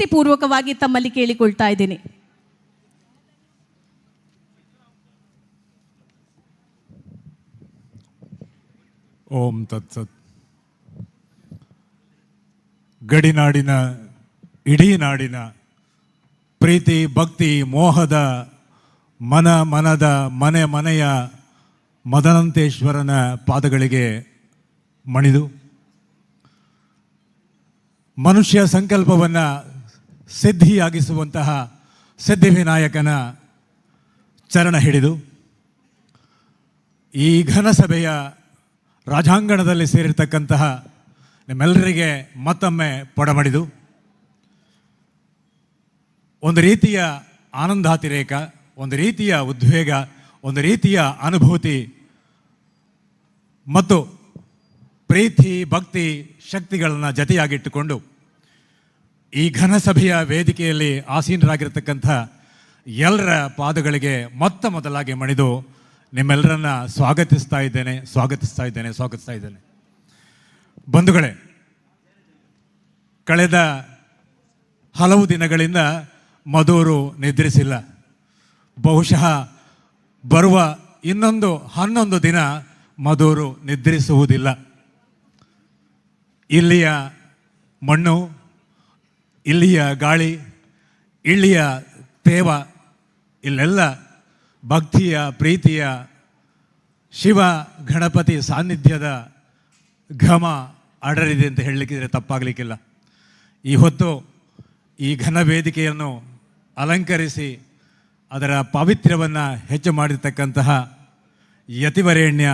ಪ್ರೀತಿಪೂರ್ವಕವಾಗಿ ತಮ್ಮಲ್ಲಿ ಕೇಳಿಕೊಳ್ತಾ ಇದ್ದೀನಿ. ಓಂ ತತ್ಸತ್. ಗಡಿನಾಡಿನ ಇಡೀ ನಾಡಿನ ಪ್ರೀತಿ ಭಕ್ತಿ ಮೋಹದ ಮನದ ಮನೆಯ ಮದನಂತೇಶ್ವರನ ಪಾದಗಳಿಗೆ ಮಣಿದು ಮನುಷ್ಯ ಸಂಕಲ್ಪವನ್ನು ಸಿದ್ಧಿಯಾಗಿಸುವಂತಹ ಸಿದ್ಧಿವಿನಾಯಕನ ಚರಣ ಹಿಡಿದು ಈ ಘನಸಭೆಯ ರಾಜಾಂಗಣದಲ್ಲಿ ಸೇರಿರ್ತಕ್ಕಂತಹ ನಿಮ್ಮೆಲ್ಲರಿಗೆ ಮತ್ತೊಮ್ಮೆ ಪೊಡಮಡಿದು ಒಂದು ರೀತಿಯ ಆನಂದಾತಿರೇಕ, ಒಂದು ರೀತಿಯ ಉದ್ವೇಗ, ಒಂದು ರೀತಿಯ ಅನುಭೂತಿ ಮತ್ತು ಪ್ರೀತಿ ಭಕ್ತಿ ಶಕ್ತಿಗಳನ್ನು ಜತೆಯಾಗಿಟ್ಟುಕೊಂಡು ಈ ಘನಸಭೆಯ ವೇದಿಕೆಯಲ್ಲಿ ಆಸೀನರಾಗಿರ್ತಕ್ಕಂಥ ಎಲ್ಲರ ಪಾದಗಳಿಗೆ ಮೊದಲಾಗಿ ಮಣಿದು ನಿಮ್ಮೆಲ್ಲರನ್ನ ಸ್ವಾಗತಿಸ್ತಾ ಇದ್ದೇನೆ. ಬಂಧುಗಳೇ, ಕಳೆದ ಹಲವು ದಿನಗಳಿಂದ ಮಧುರು ನಿದ್ರಿಸಿಲ್ಲ. ಬಹುಶಃ ಬರುವ ಇನ್ನೊಂದು 11 ದಿನ ಮಧುರು ನಿದ್ರಿಸುವುದಿಲ್ಲ. ಇಲ್ಲಿಯ ಮಣ್ಣು, ಇಲ್ಲಿಯ ಗಾಳಿ, ಇಲ್ಲಿಯ ತೇವ, ಇಲ್ಲೆಲ್ಲ ಭಕ್ತಿಯ ಪ್ರೀತಿಯ ಶಿವ ಗಣಪತಿ ಸಾನ್ನಿಧ್ಯದ ಘಮ ಅಡರಿದೆ ಅಂತ ಹೇಳಲಿಕ್ಕಿದ್ರೆ ತಪ್ಪಾಗಲಿಕ್ಕಿಲ್ಲ. ಈ ಹೊತ್ತು ಈ ಘನ ವೇದಿಕೆಯನ್ನು ಅಲಂಕರಿಸಿ ಅದರ ಪಾವಿತ್ರ್ಯವನ್ನು ಹೆಚ್ಚು ಮಾಡಿರ್ತಕ್ಕಂತಹ ಯತಿವರೇಣ್ಯ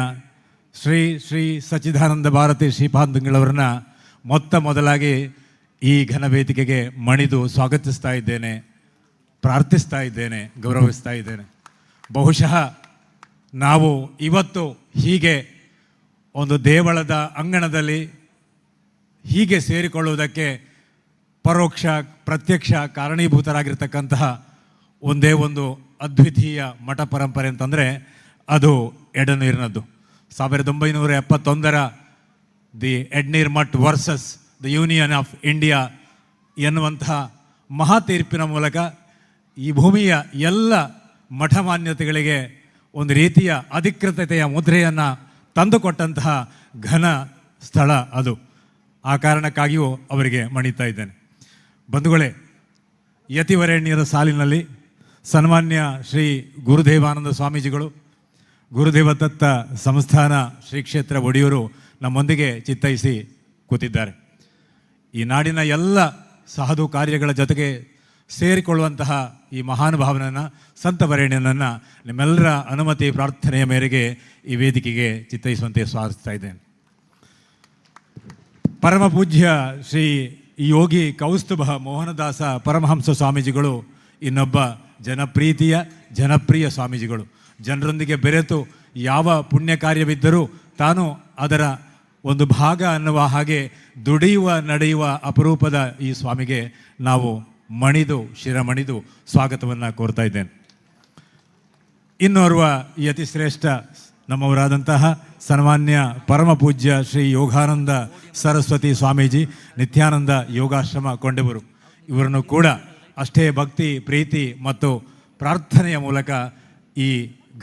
ಶ್ರೀ ಶ್ರೀ ಸಚ್ಚಿದಾನಂದ ಭಾರತಿ ಶ್ರೀಪಾದಂಗಳವರನ್ನ ಮೊದಲಾಗಿ ಈ ಘನ ವೇದಿಕೆಗೆ ಮಣಿದು ಸ್ವಾಗತಿಸ್ತಾ ಇದ್ದೇನೆ, ಪ್ರಾರ್ಥಿಸ್ತಾ ಇದ್ದೇನೆ, ಗೌರವಿಸ್ತಾ ಇದ್ದೇನೆ. ಬಹುಶಃ ನಾವು ಇವತ್ತು ಹೀಗೆ ಒಂದು ದೇವಳದ ಅಂಗಣದಲ್ಲಿ ಹೀಗೆ ಸೇರಿಕೊಳ್ಳುವುದಕ್ಕೆ ಪರೋಕ್ಷ ಪ್ರತ್ಯಕ್ಷ ಕಾರಣೀಭೂತರಾಗಿರ್ತಕ್ಕಂತಹ ಒಂದೇ ಒಂದು ಅದ್ವಿತೀಯ ಮಠ ಪರಂಪರೆ ಅಂತಂದರೆ ಅದು ಎಡನೀರಿನದ್ದು. 1971 the Edneer Mutt versus the Union of India ಎನ್ನುವಂತಹ ಮಹಾ ತೀರ್ಪಿನ ಮೂಲಕ ಈ ಭೂಮಿಯ ಎಲ್ಲ ಮಠಮಾನ್ಯತೆಗಳಿಗೆ ಒಂದು ರೀತಿಯ ಅಧಿಕೃತತೆಯ ಮುದ್ರೆಯನ್ನು ತಂದುಕೊಟ್ಟಂತಹ ಘನ ಸ್ಥಳ ಅದು. ಆ ಕಾರಣಕ್ಕಾಗಿಯೂ ಅವರಿಗೆ ಮಣಿತಾ ಇದ್ದೇನೆ. ಬಂಧುಗಳೇ, ಯತಿವರೇಣ್ಯರ ಸಾಲಿನಲ್ಲಿ ಸನ್ಮಾನ್ಯ ಶ್ರೀ ಗುರುದೇವಾನಂದ ಸ್ವಾಮೀಜಿಗಳು, ಗುರುದೇವದತ್ತ ಸಂಸ್ಥಾನ ಶ್ರೀ ಕ್ಷೇತ್ರ ಒಡೆಯವರು ನಮ್ಮೊಂದಿಗೆ ಚಿತ್ತೈಸಿ ಕೂತಿದ್ದಾರೆ. ಈ ನಾಡಿನ ಎಲ್ಲ ಸಾಧು ಕಾರ್ಯಗಳ ಜೊತೆಗೆ ಸೇರಿಕೊಳ್ಳುವಂತಹ ಈ ಮಹಾನುಭಾವನನ್ನು, ಸಂತವರೇಣ್ಯನನ್ನು ನಿಮ್ಮೆಲ್ಲರ ಅನುಮತಿ ಪ್ರಾರ್ಥನೆಯ ಮೇರೆಗೆ ಈ ವೇದಿಕೆಗೆ ಚಿತ್ತೈಸುವಂತೆ ಸ್ವಾಗತಿಸ್ತಾ ಇದ್ದೇನೆ. ಪರಮ ಪೂಜ್ಯ ಶ್ರೀ ಯೋಗಿ ಕೌಸ್ತುಭ ಮೋಹನದಾಸ ಪರಮಹಂಸ ಸ್ವಾಮೀಜಿಗಳು ಇನ್ನೊಬ್ಬ ಜನಪ್ರಿಯ ಸ್ವಾಮೀಜಿಗಳು. ಜನರೊಂದಿಗೆ ಬೆರೆತು ಯಾವ ಪುಣ್ಯ ಕಾರ್ಯವಿದ್ದರೂ ತಾನು ಅದರ ಒಂದು ಭಾಗ ಅನ್ನುವ ಹಾಗೆ ನಡೆಯುವ ಅಪರೂಪದ ಈ ಸ್ವಾಮಿಗೆ ನಾವು ಶಿರಮಣಿದು ಸ್ವಾಗತವನ್ನು ಕೋರ್ತಾ ಇದ್ದೇನೆ. ಇನ್ನೋರ್ವ ಯತಿಶ್ರೇಷ್ಠ ನಮ್ಮವರಾದಂತಹ ಸನ್ಮಾನ್ಯ ಪರಮ ಪೂಜ್ಯ ಶ್ರೀ ಯೋಗಾನಂದ ಸರಸ್ವತಿ ಸ್ವಾಮೀಜಿ, ನಿತ್ಯಾನಂದ ಯೋಗಾಶ್ರಮ ಕೊಂಡೆವರು, ಇವರನ್ನು ಕೂಡ ಅಷ್ಟೇ ಭಕ್ತಿ ಪ್ರೀತಿ ಮತ್ತು ಪ್ರಾರ್ಥನೆಯ ಮೂಲಕ ಈ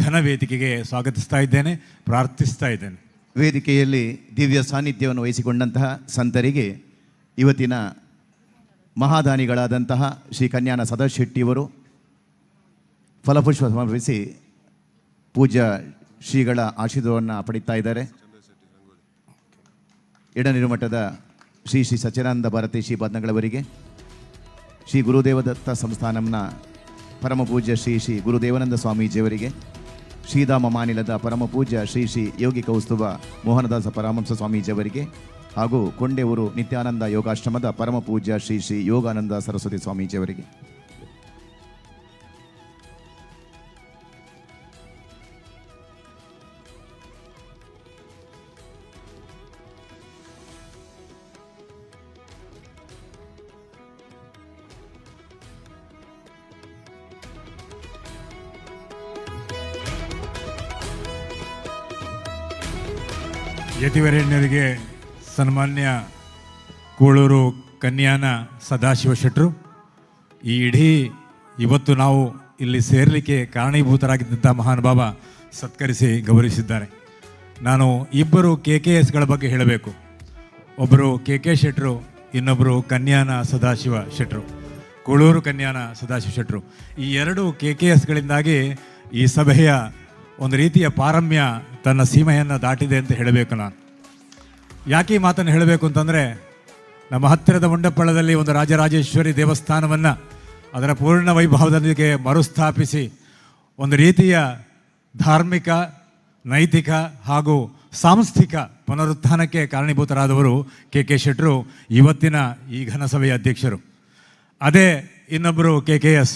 ಘನ ವೇದಿಕೆಗೆ ಸ್ವಾಗತಿಸ್ತಾ ಇದ್ದೇನೆ, ಪ್ರಾರ್ಥಿಸ್ತಾ ಇದ್ದೇನೆ. ವೇದಿಕೆಯಲ್ಲಿ ದಿವ್ಯ ಸಾನ್ನಿಧ್ಯವನ್ನು ವಹಿಸಿಕೊಂಡಂತಹ ಸಂತರಿಗೆ ಇವತ್ತಿನ ಮಹಾದಾನಿಗಳಾದಂತಹ ಶ್ರೀ ಕನ್ಯಾನ ಸದಾಶೆಟ್ಟಿಯವರು ಫಲಪುಷ್ಪ ಸಮರ್ಪಿಸಿ ಪೂಜ್ಯ ಶ್ರೀಗಳ ಆಶೀರ್ವಾದವನ್ನು ಪಡೀತಾ ಇದ್ದಾರೆ. ಎಡನಿರುಮಠದ ಶ್ರೀ ಶ್ರೀ ಸಚ್ಚಿದಾನಂದ ಭಾರತಿ ಶ್ರೀಪಾದಂಗಳವರಿಗೆ, ಶ್ರೀ ಗುರುದೇವದತ್ತ ಸಂಸ್ಥಾನಂನ ಪರಮ ಪೂಜ್ಯ ಶ್ರೀ ಶ್ರೀ ಗುರುದೇವಾನಂದ ಸ್ವಾಮೀಜಿಯವರಿಗೆ, ಶ್ರೀಧಾಮ ಮಾನಿಲದ ಪರಮ ಪೂಜ್ಯ ಶ್ರೀ ಶ್ರೀ ಯೋಗಿ ಕೌಸ್ತುಭ ಮೋಹನದಾಸ ಪರಮಹಂಸ ಸ್ವಾಮೀಜಿಯವರಿಗೆ ಹಾಗೂ ಕೊಂಡೆಯೂರು ನಿತ್ಯಾನಂದ ಯೋಗಾಶ್ರಮದ ಪರಮ ಪೂಜ್ಯ ಶ್ರೀ ಶ್ರೀ ಯೋಗಾನಂದ ಸರಸ್ವತಿ ಸ್ವಾಮೀಜಿಯವರಿಗೆ. ಯತಿವರೇಣ್ಯರಿಗೆ ಸನ್ಮಾನ್ಯ ಕೂಳೂರು ಕನ್ಯಾನ ಸದಾಶಿವ ಶೆಟ್ಟರು, ಈ ಇಡೀ ಇವತ್ತು ನಾವು ಇಲ್ಲಿ ಸೇರಲಿಕ್ಕೆ ಕಾರಣೀಭೂತರಾಗಿದ್ದಂಥ ಮಹಾನುಭಾವ ಸತ್ಕರಿಸಿ ಗೌರವಿಸಿದ್ದಾರೆ. ನಾನು ಇಬ್ಬರು KKSಗಳ ಬಗ್ಗೆ ಹೇಳಬೇಕು. ಒಬ್ಬರು KK ಶೆಟ್ರು, ಇನ್ನೊಬ್ಬರು ಕನ್ಯಾನ ಸದಾಶಿವ ಶೆಟ್ರು, ಕೂಳೂರು ಕನ್ಯಾನ ಸದಾಶಿವ ಶೆಟ್ರು. ಈ ಎರಡು KKSಗಳಿಂದಾಗಿ ಈ ಸಭೆಯ ಒಂದು ರೀತಿಯ ಪಾರಮ್ಯ ತನ್ನ ಸೀಮೆಯನ್ನು ದಾಟಿದೆ ಅಂತ ಹೇಳಬೇಕು. ನಾನು ಯಾಕೆ ಈ ಮಾತನ್ನು ಹೇಳಬೇಕು ಅಂತಂದರೆ, ನಮ್ಮ ಹತ್ತಿರದ ಮುಂಡಪ್ಪಳದಲ್ಲಿ ಒಂದು ರಾಜರಾಜೇಶ್ವರಿ ದೇವಸ್ಥಾನವನ್ನು ಅದರ ಪೂರ್ಣ ವೈಭವದೊಂದಿಗೆ ಮರುಸ್ಥಾಪಿಸಿ ಒಂದು ರೀತಿಯ ಧಾರ್ಮಿಕ, ನೈತಿಕ ಹಾಗೂ ಸಾಂಸ್ಥಿಕ ಪುನರುತ್ಥಾನಕ್ಕೆ ಕಾರಣೀಭೂತರಾದವರು KK ಶೆಟ್ರು, ಇವತ್ತಿನ ಈ ಘನಸಭೆಯ ಅಧ್ಯಕ್ಷರು. ಅದೇ ಇನ್ನೊಬ್ಬರು KKS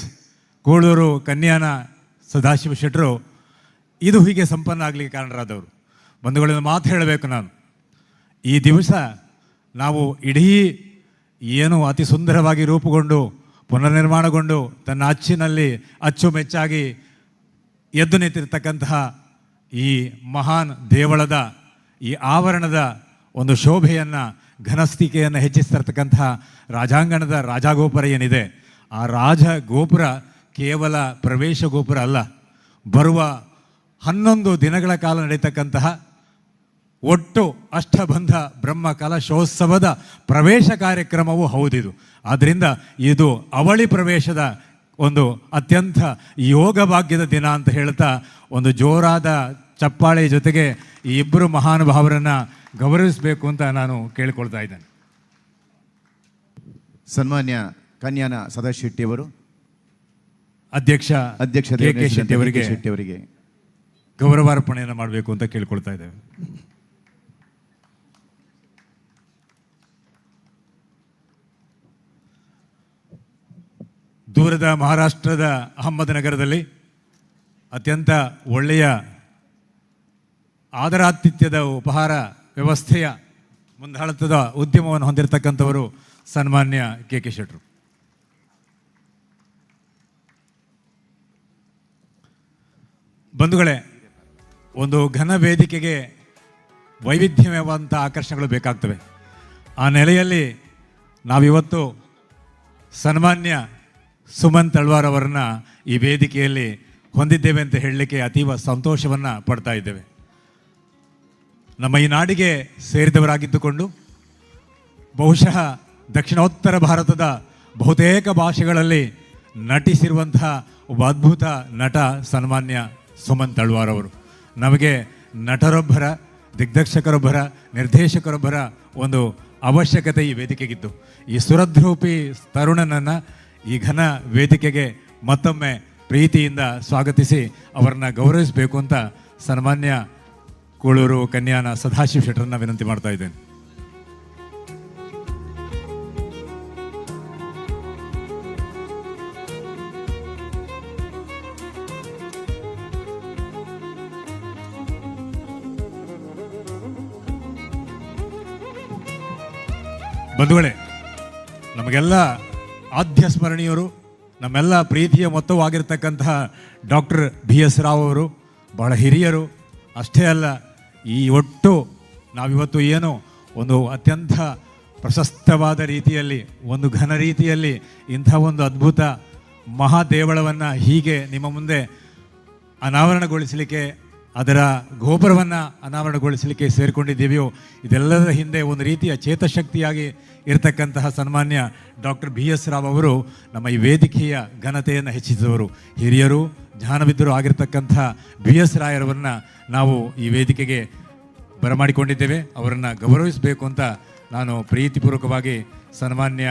ಕೂಳೂರು ಕನ್ಯಾನ ಸದಾಶಿವ ಶೆಟ್ರು, ಇದು ಹೀಗೆ ಸಂಪನ್ನ ಆಗಲಿಕ್ಕೆ ಕಾರಣರಾದವರು. ಬಂಧುಗಳಿಂದ ಮಾತು ಹೇಳಬೇಕು ನಾನು, ಈ ದಿವಸ ನಾವು ಇಡೀ ಏನು ಅತಿ ಸುಂದರವಾಗಿ ರೂಪುಗೊಂಡು ಪುನರ್ನಿರ್ಮಾಣಗೊಂಡು ತನ್ನ ಅಚ್ಚಿನಲ್ಲಿ ಅಚ್ಚುಮೆಚ್ಚಾಗಿ ಎದ್ದು ನಿಂತಿರ್ತಕ್ಕಂತಹ ಈ ಮಹಾನ್ ದೇವಳದ ಈ ಆವರಣದ ಒಂದು ಶೋಭೆಯನ್ನು, ಘನಸ್ಥಿಕೆಯನ್ನು ಹೆಚ್ಚಿಸ್ತಿರ್ತಕ್ಕಂತಹ ರಾಜಾಂಗಣದ ರಾಜಗೋಪುರ ಏನಿದೆ, ಆ ರಾಜಗೋಪುರ ಕೇವಲ ಪ್ರವೇಶ ಗೋಪುರ ಅಲ್ಲ, ಬರುವ 11 ದಿನಗಳ ಕಾಲ ನಡೀತಕ್ಕಂತಹ ಒಟ್ಟು ಅಷ್ಟಬಂಧ ಬ್ರಹ್ಮ ಕಲಶೋತ್ಸವದ ಪ್ರವೇಶ ಕಾರ್ಯಕ್ರಮವೂ ಹೌದಿದು. ಆದ್ದರಿಂದ ಇದು ಅವಳಿ ಪ್ರವೇಶದ ಒಂದು ಅತ್ಯಂತ ಯೋಗ ಭಾಗ್ಯದ ದಿನ ಅಂತ ಹೇಳ್ತಾ ಒಂದು ಜೋರಾದ ಚಪ್ಪಾಳೆ ಜೊತೆಗೆ ಈ ಇಬ್ಬರು ಮಹಾನುಭಾವರನ್ನು ಗೌರವಿಸಬೇಕು ಅಂತ ನಾನು ಕೇಳಿಕೊಳ್ತಾ ಇದ್ದೇನೆ. ಸನ್ಮಾನ್ಯ ಕನ್ಯಾನ ಸದಾಶಿವ ಶೆಟ್ಟಿಯವರು, ಅಧ್ಯಕ್ಷ KK ಶೆಟ್ಟಿಯವರಿಗೆ ಗೌರವಾರ್ಪಣೆಯನ್ನು ಮಾಡಬೇಕು ಅಂತ ಕೇಳ್ಕೊಳ್ತಾ ಇದ್ದೇವೆ. ದೂರದ ಮಹಾರಾಷ್ಟ್ರದ ಅಹಮದನಗರದಲ್ಲಿ ಅತ್ಯಂತ ಒಳ್ಳೆಯ ಆದರಾತಿಥ್ಯದ ಉಪಹಾರ ವ್ಯವಸ್ಥೆಯ ಮುಂದಾಳತ್ವದ ಉದ್ಯಮವನ್ನು ಹೊಂದಿರತಕ್ಕಂಥವರು ಸನ್ಮಾನ್ಯ KK ಶೆಟ್ರು. ಬಂಧುಗಳೇ, ಒಂದು ಘನ ವೇದಿಕೆಗೆ ವೈವಿಧ್ಯಮಯವಾದಂಥ ಆಕರ್ಷಣೆಗಳು ಬೇಕಾಗ್ತವೆ. ಆ ನೆಲೆಯಲ್ಲಿ ನಾವಿವತ್ತು ಸನ್ಮಾನ್ಯ ಸುಮನ್ ತಳ್ವಾರ್ ಅವರನ್ನು ಈ ವೇದಿಕೆಯಲ್ಲಿ ಹೊಂದಿದ್ದೇವೆ ಅಂತ ಹೇಳಲಿಕ್ಕೆ ಅತೀವ ಸಂತೋಷವನ್ನು ಪಡ್ತಾ ಇದ್ದೇವೆ. ನಮ್ಮ ಈ ನಾಡಿಗೆ ಸೇರಿದವರಾಗಿದ್ದುಕೊಂಡು ಬಹುಶಃ ದಕ್ಷಿಣೋತ್ತರ ಭಾರತದ ಬಹುತೇಕ ಭಾಷೆಗಳಲ್ಲಿ ನಟಿಸಿರುವಂತಹ ಒಬ್ಬ ಅದ್ಭುತ ನಟ ಸನ್ಮಾನ್ಯ ಸುಮನ್ ತಳ್ವಾರ್ ಅವರು. ನಮಗೆ ನಟರೊಬ್ಬರ, ದಿಗ್ದರ್ಶಕರೊಬ್ಬರ, ನಿರ್ದೇಶಕರೊಬ್ಬರ ಒಂದು ಅವಶ್ಯಕತೆ ಈ ವೇದಿಕೆಗಿದ್ದು, ಈ ಸುರದ್ರೂಪಿ ತರುಣನನ್ನು ಈ ಘನ ವೇದಿಕೆಗೆ ಮತ್ತೊಮ್ಮೆ ಪ್ರೀತಿಯಿಂದ ಸ್ವಾಗತಿಸಿ ಅವರನ್ನು ಗೌರವಿಸಬೇಕು ಅಂತ ಸನ್ಮಾನ್ಯ ಕೂಳೂರು ಕನ್ಯಾನ ಸದಾಶಿವ ಶೆಟ್ಟರನ್ನ ವಿನಂತಿ ಮಾಡ್ತಾ ಇದ್ದೇನೆ. ಬಂಧುಗಳೇ, ನಮಗೆಲ್ಲ ಆದ್ಯ ಸ್ಮರಣೀಯರು, ನಮ್ಮೆಲ್ಲ ಪ್ರೀತಿಯ ಮೊತ್ತವಾಗಿರ್ತಕ್ಕಂತಹ ಡಾಕ್ಟರ್ BS ರಾವ್ ಅವರು ಬಹಳ ಹಿರಿಯರು. ಅಷ್ಟೇ ಅಲ್ಲ, ಈ ಒಟ್ಟು ನಾವಿವತ್ತು ಏನು ಒಂದು ಅತ್ಯಂತ ಪ್ರಶಸ್ತವಾದ ರೀತಿಯಲ್ಲಿ, ಒಂದು ಘನ ರೀತಿಯಲ್ಲಿ ಇಂಥ ಒಂದು ಅದ್ಭುತ ಮಹಾದೇವಳವನ್ನು ಹೀಗೆ ನಿಮ್ಮ ಮುಂದೆ ಅನಾವರಣಗೊಳಿಸಲಿಕ್ಕೆ, ಅದರ ಗೋಪುರವನ್ನು ಅನಾವರಣಗೊಳಿಸಲಿಕ್ಕೆ ಸೇರಿಕೊಂಡಿದ್ದೀವಿಯೋ, ಇದೆಲ್ಲದರ ಹಿಂದೆ ಒಂದು ರೀತಿಯ ಚೇತಶಕ್ತಿಯಾಗಿ ಇರತಕ್ಕಂತಹ ಸನ್ಮಾನ್ಯ ಡಾಕ್ಟರ್ BS ರಾವ್ ಅವರು ನಮ್ಮ ಈ ವೇದಿಕೆಯ ಘನತೆಯನ್ನು ಹೆಚ್ಚಿಸಿದವರು. ಹಿರಿಯರು, ಜ್ಞಾನವಿದ್ದರು ಆಗಿರ್ತಕ್ಕಂಥ BS ರಾಯರವರನ್ನು ನಾವು ಈ ವೇದಿಕೆಗೆ ಬರಮಾಡಿಕೊಂಡಿದ್ದೇವೆ. ಅವರನ್ನು ಗೌರವಿಸಬೇಕು ಅಂತ ನಾನು ಪ್ರೀತಿಪೂರ್ವಕವಾಗಿ ಸನ್ಮಾನ್ಯ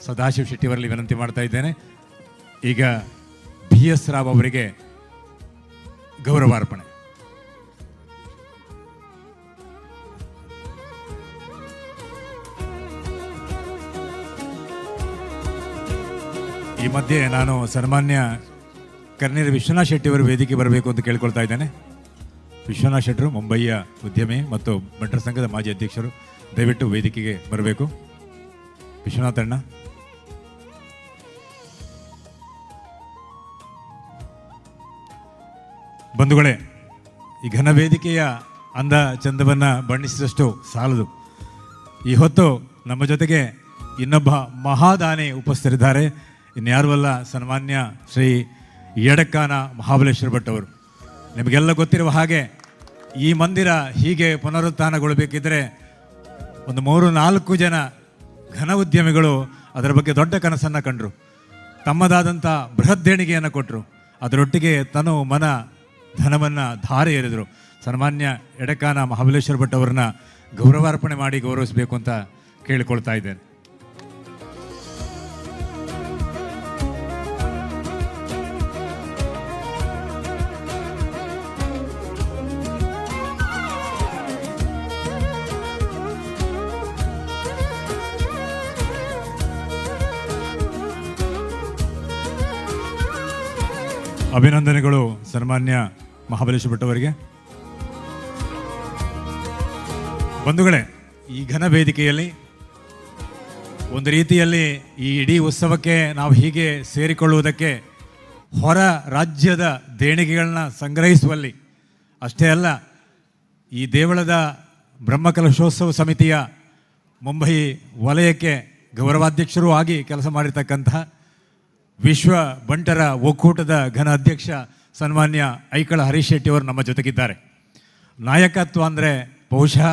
ಸದಾಶಿವ ಶೆಟ್ಟಿಯವರಲ್ಲಿ ವಿನಂತಿ ಮಾಡ್ತಾ ಇದ್ದೇನೆ. ಈಗ BS ರಾವ್ ಅವರಿಗೆ ಗೌರವಾರ್ಪಣೆ. ಈ ಮಧ್ಯೆ ನಾನು ಸನ್ಮಾನ್ಯ ಕರ್ನೀಲ್ ವಿಶ್ವನಾಥ್ ಶೆಟ್ಟಿಯವರು ವೇದಿಕೆ ಬರಬೇಕು ಅಂತ ಕೇಳ್ಕೊಳ್ತಾ ಇದ್ದೇನೆ. ವಿಶ್ವನಾಥ್ ಶೆಟ್ಟರು ಮುಂಬಯಿಯ ಉದ್ಯಮಿ ಮತ್ತು ಬಂಟರ ಸಂಘದ ಮಾಜಿ ಅಧ್ಯಕ್ಷರು, ದಯವಿಟ್ಟು ವೇದಿಕೆಗೆ ಬರಬೇಕು. ವಿಶ್ವನಾಥ್ ಅಣ್ಣ. ಬಂಧುಗಳೇ, ಈ ಘನ ವೇದಿಕೆಯ ಅಂದ ಚಂದವನ್ನು ಬಣ್ಣಿಸಿದಷ್ಟು ಸಾಲದು. ಈ ಹೊತ್ತು ನಮ್ಮ ಜೊತೆಗೆ ಇನ್ನೊಬ್ಬ ಮಹಾದಾನಿ ಉಪಸ್ಥಿತರಿದ್ದಾರೆ. ಇನ್ಯಾರು ಅಲ್ಲ, ಸನ್ಮಾನ್ಯ ಶ್ರೀ ಯಡಕ್ಕಾನ ಮಹಾಬಲೇಶ್ವರ ಭಟ್ ಅವರು. ನಿಮಗೆಲ್ಲ ಗೊತ್ತಿರುವ ಹಾಗೆ ಈ ಮಂದಿರ ಹೀಗೆ ಪುನರುತ್ಥಾನಗೊಳ್ಳಬೇಕಿದ್ರೆ ಒಂದು 3-4 ಜನ ಘನ ಉದ್ಯಮಿಗಳು ಅದರ ಬಗ್ಗೆ ದೊಡ್ಡ ಕನಸನ್ನು ಕಂಡರು, ತಮ್ಮದಾದಂಥ ಬೃಹತ್ ದೇಣಿಗೆಯನ್ನು ಕೊಟ್ಟರು, ಅದರೊಟ್ಟಿಗೆ ತನು ಮನ ಧನವನ್ನು ಧಾರೆ ಎರೆದರು. ಸನ್ಮಾನ್ಯ ಯಡಕ್ಕಾನ ಮಹಾಬಲೇಶ್ವರ ಭಟ್ ಅವರನ್ನ ಗೌರವಾರ್ಪಣೆ ಮಾಡಿ ಗೌರವಿಸಬೇಕು ಅಂತ ಕೇಳಿಕೊಳ್ತಾ ಇದ್ದೇನೆ. ಅಭಿನಂದನೆಗಳು ಸನ್ಮಾನ್ಯ ಮಹಾಬಲೇಶ್ವರ ಭಟ್ ಅವರಿಗೆ. ಬಂಧುಗಳೇ, ಈ ಘನ ವೇದಿಕೆಯಲ್ಲಿ ಒಂದು ರೀತಿಯಲ್ಲಿ ಈ ಇಡೀ ಉತ್ಸವಕ್ಕೆ ನಾವು ಹೀಗೆ ಸೇರಿಕೊಳ್ಳುವುದಕ್ಕೆ ಹೊರ ರಾಜ್ಯದ ದೇಣಿಗೆಗಳನ್ನ ಸಂಗ್ರಹಿಸುವಲ್ಲಿ ಅಷ್ಟೇ ಅಲ್ಲ, ಈ ದೇವಳದ ಬ್ರಹ್ಮಕಲಶೋತ್ಸವ ಸಮಿತಿಯ ಮುಂಬೈ ವಲಯಕ್ಕೆ ಗೌರವಾಧ್ಯಕ್ಷರೂ ಆಗಿ ಕೆಲಸ ಮಾಡಿರ್ತಕ್ಕಂತಹ ವಿಶ್ವ ಬಂಟರ ಒಕ್ಕೂಟದ ಘನ ಅಧ್ಯಕ್ಷ ಸನ್ಮಾನ್ಯ ಐಕಳ ಹರೀಶ್ ಶೆಟ್ಟಿ ಅವರು ನಮ್ಮ ಜೊತೆಗಿದ್ದಾರೆ. ನಾಯಕತ್ವ ಅಂದರೆ ಬಹುಶಃ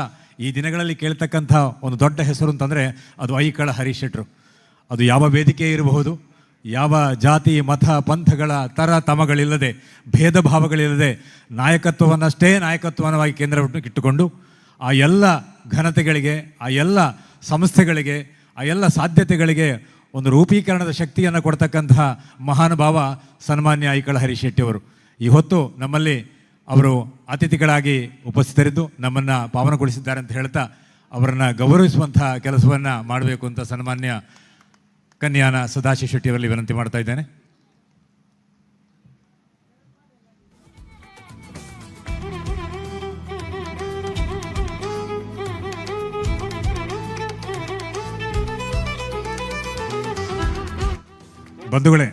ಈ ದಿನಗಳಲ್ಲಿ ಕೇಳ್ತಕ್ಕಂಥ ಒಂದು ದೊಡ್ಡ ಹೆಸರು ಅಂತಂದರೆ ಅದು ಐಕಳ ಹರೀಶ್ ಶೆಟ್ಟರು. ಅದು ಯಾವ ವೇದಿಕೆ ಇರಬಹುದು, ಯಾವ ಜಾತಿ ಮತ ಪಂಥಗಳ ತಮಗಳಿಲ್ಲದೆ, ಭೇದ ಭಾವಗಳಿಲ್ಲದೆ ನಾಯಕತ್ವವನ್ನಷ್ಟೇ ನಾಯಕತ್ವವಾಗಿ ಕೇಂದ್ರವಿಟ್ಟುಕೊಂಡು ಆ ಎಲ್ಲ ಘನತೆಗಳಿಗೆ, ಆ ಎಲ್ಲ ಸಂಸ್ಥೆಗಳಿಗೆ, ಆ ಎಲ್ಲ ಸಾಧ್ಯತೆಗಳಿಗೆ ಒಂದು ರೂಪೀಕರಣದ ಶಕ್ತಿಯನ್ನು ಕೊಡ್ತಕ್ಕಂತಹ ಮಹಾನುಭಾವ ಸನ್ಮಾನ್ಯ ಐಕಳ ಹರೀಶ್ ಶೆಟ್ಟಿ ಅವರು. ಈ ಹೊತ್ತು ನಮ್ಮಲ್ಲಿ ಅವರು ಅತಿಥಿಗಳಾಗಿ ಉಪಸ್ಥಿತರಿದ್ದು ನಮ್ಮನ್ನು ಪಾವನಗೊಳಿಸಿದ್ದಾರೆ ಅಂತ ಹೇಳ್ತಾ ಅವರನ್ನು ಗೌರವಿಸುವಂತಹ ಕೆಲಸವನ್ನು ಮಾಡಬೇಕು ಅಂತ ಸನ್ಮಾನ್ಯ ಕನ್ಯಾನ ಸದಾಶಿವ ಶೆಟ್ಟಿ ಅವರಲ್ಲಿ ವಿನಂತಿ ಮಾಡ್ತಾ ಇದ್ದೇನೆ. ಬಂಧುಗಳೇ,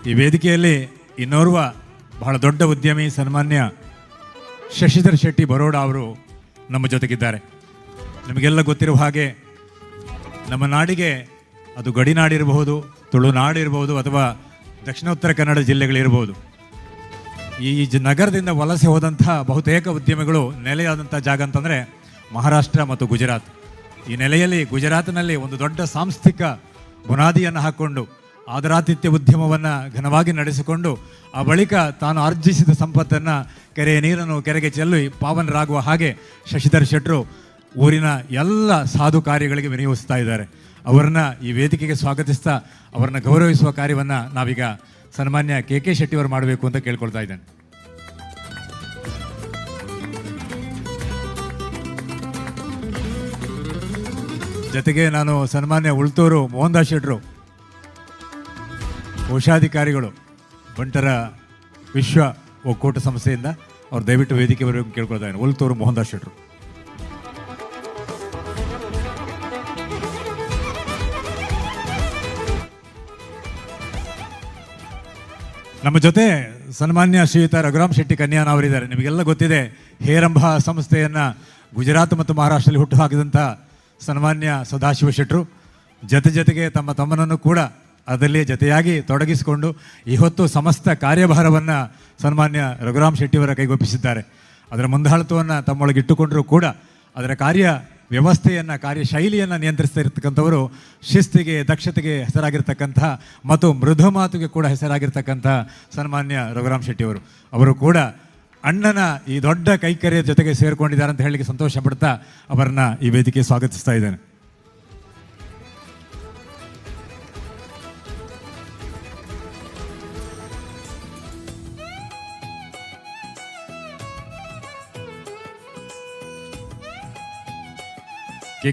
ಈ ವೇದಿಕೆಯಲ್ಲಿ ಇನ್ನೋರ್ವ ಬಹಳ ದೊಡ್ಡ ಉದ್ಯಮಿ ಸನ್ಮಾನ್ಯ ಶಶಿಧರ್ ಶೆಟ್ಟಿ ಬರೋಡ ಅವರು ನಮ್ಮ ಜೊತೆಗಿದ್ದಾರೆ. ನಿಮಗೆಲ್ಲ ಗೊತ್ತಿರುವ ಹಾಗೆ ನಮ್ಮ ನಾಡಿಗೆ ಅದು ಗಡಿನಾಡಿರಬಹುದು, ತುಳುನಾಡಿರಬಹುದು ಅಥವಾ ದಕ್ಷಿಣೋತ್ತರ ಕನ್ನಡ ಜಿಲ್ಲೆಗಳಿರಬಹುದು, ಈ ನಗರದಿಂದ ವಲಸೆ ಹೋದಂಥ ಬಹುತೇಕ ಉದ್ಯಮಿಗಳು ನೆಲೆಯಾದಂಥ ಜಾಗ ಅಂತಂದರೆ ಮಹಾರಾಷ್ಟ್ರ ಮತ್ತು ಗುಜರಾತ್. ಈ ನೆಲೆಯಲ್ಲಿ ಗುಜರಾತ್ನಲ್ಲಿ ಒಂದು ದೊಡ್ಡ ಸಾಂಸ್ಥಿಕ ಬುನಾದಿಯನ್ನು ಹಾಕ್ಕೊಂಡು ಆದರಾತಿಥ್ಯ ಉದ್ಯಮವನ್ನು ಘನವಾಗಿ ನಡೆಸಿಕೊಂಡು ಆ ಬಳಿಕ ತಾನು ಆರ್ಜಿಸಿದ ಸಂಪತ್ತನ್ನು ಕೆರೆಯ ನೀರನ್ನು ಕೆರೆಗೆ ಚೆಲ್ಲಿ ಪಾವನರಾಗುವ ಹಾಗೆ ಶಶಿಧರ್ ಶೆಟ್ಟರು ಊರಿನ ಎಲ್ಲ ಸಾಧು ಕಾರ್ಯಗಳಿಗೆ ವಿನಿಯೋಗಿಸ್ತಾ ಇದ್ದಾರೆ. ಅವರನ್ನ ಈ ವೇದಿಕೆಗೆ ಸ್ವಾಗತಿಸ್ತಾ ಅವರನ್ನ ಗೌರವಿಸುವ ಕಾರ್ಯವನ್ನು ನಾವೀಗ ಸನ್ಮಾನ್ಯ ಕೆ ಶೆಟ್ಟಿ ಅವರು ಮಾಡಬೇಕು ಅಂತ ಕೇಳ್ಕೊಳ್ತಾ ಇದ್ದೇನೆ. ಜೊತೆಗೆ ನಾನು ಸನ್ಮಾನ್ಯ ಉಳ್ತೂರು ಮೋಹನ್ ದಾಸ್ ಶೆಟ್ಟರು, ಕೋಶಾಧಿಕಾರಿಗಳು ಬಂಟರ ವಿಶ್ವ ಒಕ್ಕೂಟ ಸಂಸ್ಥೆಯಿಂದ ಅವ್ರು ದಯವಿಟ್ಟು ವೇದಿಕೆ ಬರಬೇಕು ಕೇಳ್ಕೊಳ್ತಾ ಇದ್ದಾರೆ. ಉಳ್ತೂರು ಮೋಹನ್ ದಾಸ್ ಶೆಟ್ಟರು. ನಮ್ಮ ಜೊತೆ ಸನ್ಮಾನ್ಯ ಶ್ರೀಯುತ ರಘುರಾಮ್ ಶೆಟ್ಟಿ ಕನ್ಯಾನ ಅವರಿದ್ದಾರೆ. ನಿಮಗೆಲ್ಲ ಗೊತ್ತಿದೆ, ಹೇರಂಬ ಸಂಸ್ಥೆಯನ್ನು ಗುಜರಾತ್ ಮತ್ತು ಮಹಾರಾಷ್ಟ್ರದಲ್ಲಿ ಹುಟ್ಟು ಹಾಕಿದಂಥ ಸನ್ಮಾನ್ಯ ಸದಾಶಿವ ಶೆಟ್ಟರು ಜೊತೆಗೆ ತಮ್ಮ ತಮ್ಮನನ್ನು ಕೂಡ ಅದರಲ್ಲಿ ಜೊತೆಯಾಗಿ ತೊಡಗಿಸಿಕೊಂಡು ಈ ಹೊತ್ತು ಸಮಸ್ತ ಕಾರ್ಯಭಾರವನ್ನು ಸನ್ಮಾನ್ಯ ರಘುರಾಮ್ ಶೆಟ್ಟಿಯವರ ಕೈಗೊಪ್ಪಿಸಿದ್ದಾರೆ. ಅದರ ಮುಂದಾಳತ್ವವನ್ನು ತಮ್ಮೊಳಗಿಟ್ಟುಕೊಂಡರೂ ಕೂಡ ಅದರ ಕಾರ್ಯ ವ್ಯವಸ್ಥೆಯನ್ನು, ಕಾರ್ಯಶೈಲಿಯನ್ನು ನಿಯಂತ್ರಿಸ್ತಾ ಇರತಕ್ಕಂಥವರು ಶಿಸ್ತಿಗೆ, ದಕ್ಷತೆಗೆ ಹೆಸರಾಗಿರ್ತಕ್ಕಂಥ ಮತ್ತು ಮೃದು ಮಾತುಗೆ ಕೂಡ ಹೆಸರಾಗಿರ್ತಕ್ಕಂಥ ಸನ್ಮಾನ್ಯ ರಘುರಾಮ್ ಶೆಟ್ಟಿಯವರು. ಅವರು ಕೂಡ ಅಣ್ಣನ ಈ ದೊಡ್ಡ ಕೈಕರ್ಯ ಜೊತೆಗೆ ಸೇರಿಕೊಂಡಿದ್ದಾರೆ ಅಂತ ಹೇಳಲಿಕ್ಕೆ ಸಂತೋಷ ಪಡ್ತಾ ಅವರನ್ನ ಈ ವೇದಿಕೆ ಸ್ವಾಗತಿಸ್ತಾ ಇದ್ದೇನೆ.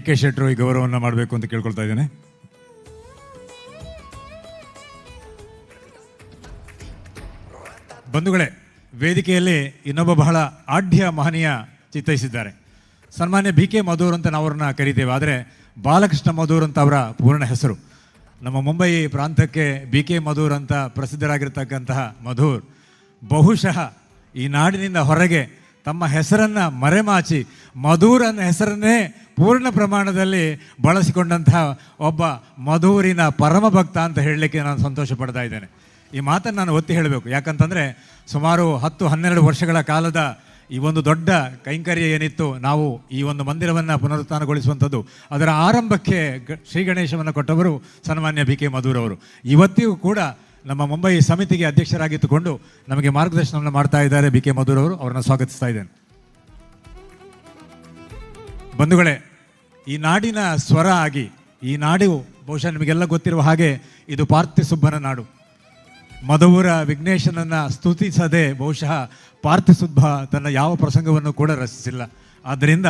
ಕೆ ಶೆಟ್ಟರು ಈ ಗೌರವವನ್ನು ಮಾಡಬೇಕು ಅಂತ ಕೇಳ್ಕೊಳ್ತಾ ಇದ್ದೇನೆ. ಬಂಧುಗಳೇ, ವೇದಿಕೆಯಲ್ಲಿ ಇನ್ನೊಬ್ಬ ಬಹಳ ಆಢ್ಯ ಮಹನೀಯ ಚಿತ್ತೈಸಿದ್ದಾರೆ. ಸನ್ಮಾನ್ಯ BK ಮಧೂರ್ ಅಂತ ನಾವು ಅವ್ರನ್ನ ಕರಿತೇವೆ, ಆದರೆ ಬಾಲಕೃಷ್ಣ ಮಧೂರ್ ಅಂತ ಅವರ ಪೂರ್ಣ ಹೆಸರು. ನಮ್ಮ ಮುಂಬೈ ಪ್ರಾಂತಕ್ಕೆ BK ಮಧೂರ್ ಅಂತ ಪ್ರಸಿದ್ಧರಾಗಿರ್ತಕ್ಕಂತಹ ಮಧೂರ್ ಬಹುಶಃ ಈ ನಾಡಿನಿಂದ ಹೊರಗೆ ತಮ್ಮ ಹೆಸರನ್ನು ಮರೆಮಾಚಿ ಮಧುರನ ಹೆಸರನ್ನೇ ಪೂರ್ಣ ಪ್ರಮಾಣದಲ್ಲಿ ಬಳಸಿಕೊಂಡಂತಹ ಒಬ್ಬ ಮಧುರಿನ ಪರಮ ಭಕ್ತ ಅಂತ ಹೇಳಲಿಕ್ಕೆ ನಾನು ಸಂತೋಷ ಪಡ್ತಾ ಇದ್ದೇನೆ. ಈ ಮಾತನ್ನು ನಾನು ಒತ್ತಿ ಹೇಳಬೇಕು. ಯಾಕಂತಂದರೆ ಸುಮಾರು 10-12 ವರ್ಷಗಳ ಕಾಲದ ಈ ಒಂದು ದೊಡ್ಡ ಕೈಂಕರ್ಯ ಏನಿತ್ತು, ನಾವು ಈ ಒಂದು ಮಂದಿರವನ್ನು ಪುನರುತ್ಥಾನಗೊಳಿಸುವಂಥದ್ದು, ಅದರ ಆರಂಭಕ್ಕೆ ಶ್ರೀ ಗಣೇಶವನ್ನು ಕೊಟ್ಟವರು ಸನ್ಮಾನ್ಯ ಬಿ ಕೆ ಮಧುರವರು. ಇವತ್ತಿಗೂ ಕೂಡ ನಮ್ಮ ಮುಂಬೈ ಸಮಿತಿಗೆ ಅಧ್ಯಕ್ಷರಾಗಿದ್ದುಕೊಂಡು ನಮಗೆ ಮಾರ್ಗದರ್ಶನವನ್ನು ಮಾಡ್ತಾ ಇದ್ದಾರೆ ಬಿ ಕೆ ಮಧುರವರು. ಅವರನ್ನು ಸ್ವಾಗತಿಸ್ತಾ ಇದ್ದೇನೆ. ಬಂಧುಗಳೇ, ಈ ನಾಡಿನ ಸ್ವರ ಆಗಿ, ಈ ನಾಡು ಬಹುಶಃ ನಿಮಗೆಲ್ಲ ಗೊತ್ತಿರುವ ಹಾಗೆ ಇದು ಪಾರ್ಥಿಸುಬ್ಬನ ನಾಡು. ಮಧುರ ವಿಘ್ನೇಶನನ್ನು ಸ್ತುತಿಸದೆ ಬಹುಶಃ ಪಾರ್ಥಿಸುಬ್ಬ ತನ್ನ ಯಾವ ಪ್ರಸಂಗವನ್ನು ಕೂಡ ರಚಿಸಿಲ್ಲ. ಆದ್ದರಿಂದ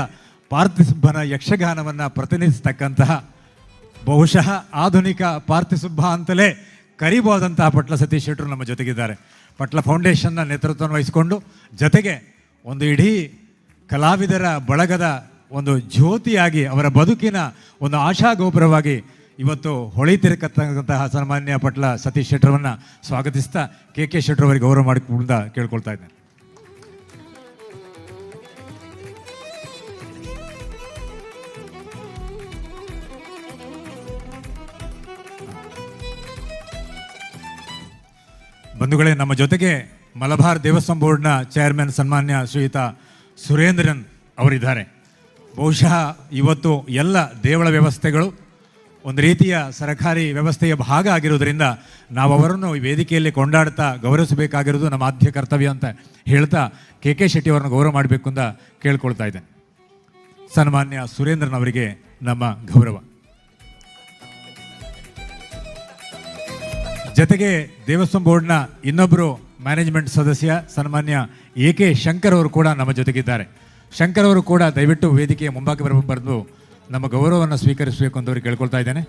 ಪಾರ್ಥಿಸುಬ್ಬನ ಯಕ್ಷಗಾನವನ್ನು ಪ್ರತಿನಿಧಿಸತಕ್ಕಂತಹ ಬಹುಶಃ ಆಧುನಿಕ ಪಾರ್ಥಿಸುಬ್ಬ ಅಂತಲೇ ಕರಿಬಹುದಂತಹ ಪಟ್ಲ ಸತೀಶ್ ಶೆಟ್ಟರು ನಮ್ಮ ಜೊತೆಗಿದ್ದಾರೆ. ಪಟ್ಲ ಫೌಂಡೇಶನ್ನ ನೇತೃತ್ವವನ್ನು ವಹಿಸಿಕೊಂಡು ಜೊತೆಗೆ ಒಂದು ಇಡೀ ಕಲಾವಿದರ ಬಳಗದ ಒಂದು ಜ್ಯೋತಿಯಾಗಿ, ಅವರ ಬದುಕಿನ ಒಂದು ಆಶಾಗೋಪುರವಾಗಿ ಇವತ್ತು ಹೊಳಿತಿರತಕ್ಕಂತಹ ಸನ್ಮಾನ್ಯ ಪಟ್ಲ ಸತೀಶ್ ಶೆಟ್ಟರನ್ನು ಸ್ವಾಗತಿಸ್ತಾ ಕೆ ಶೆಟ್ಟರ್ ಅವರಿಗೆ ಗೌರವ ಮಾಡಿಕೊಂಡ ಕೇಳ್ಕೊಳ್ತಾ ಇದ್ದೇನೆ. ಬಂಧುಗಳೇ, ನಮ್ಮ ಜೊತೆಗೆ ಮಲಬಾರ್ ದೇವಸ್ಥಾನ ಬೋರ್ಡ್ನ ಚೇರ್ಮನ್ ಸನ್ಮಾನ್ಯ ಶ್ರೀಯುತ ಸುರೇಂದ್ರನ್ ಅವರಿದ್ದಾರೆ. ಬಹುಶಃ ಇವತ್ತು ಎಲ್ಲ ದೇವಳ ವ್ಯವಸ್ಥೆಗಳು ಒಂದು ರೀತಿಯ ಸರಕಾರಿ ವ್ಯವಸ್ಥೆಯ ಭಾಗ ಆಗಿರೋದ್ರಿಂದ ನಾವು ಅವರನ್ನು ಈ ವೇದಿಕೆಯಲ್ಲಿ ಕೊಂಡಾಡ್ತಾ ಗೌರವಿಸಬೇಕಾಗಿರೋದು ನಮ್ಮ ಆದ್ಯ ಕರ್ತವ್ಯ ಅಂತ ಹೇಳ್ತಾ ಕೆ ಶೆಟ್ಟಿ ಅವರನ್ನು ಗೌರವ ಮಾಡಬೇಕು ಅಂತ ಕೇಳ್ಕೊಳ್ತಾ ಇದ್ದೇನೆ. ಸನ್ಮಾನ್ಯ ಸುರೇಂದ್ರನ್ ಅವರಿಗೆ ನಮ್ಮ ಗೌರವ. ಜೊತೆಗೆ ದೇವಸ್ಥಾನ ಬೋರ್ಡ್ನ ಇನ್ನೊಬ್ಬರು ಮ್ಯಾನೇಜ್ಮೆಂಟ್ ಸದಸ್ಯ ಸನ್ಮಾನ್ಯ ಕೆ ಶಂಕರ್ ಅವರು ಕೂಡ ನಮ್ಮ ಜೊತೆಗಿದ್ದಾರೆ. ಶಂಕರ್ ಅವರು ಕೂಡ ದಯವಿಟ್ಟು ವೇದಿಕೆಯ ಮುಂಭಾಗ ಬರೆದು ನಮ್ಮ ಗೌರವವನ್ನು ಸ್ವೀಕರಿಸಬೇಕು ಅಂತ ಅವ್ರಿಗೆ ಕೇಳ್ಕೊಳ್ತಾ ಇದ್ದೇನೆ.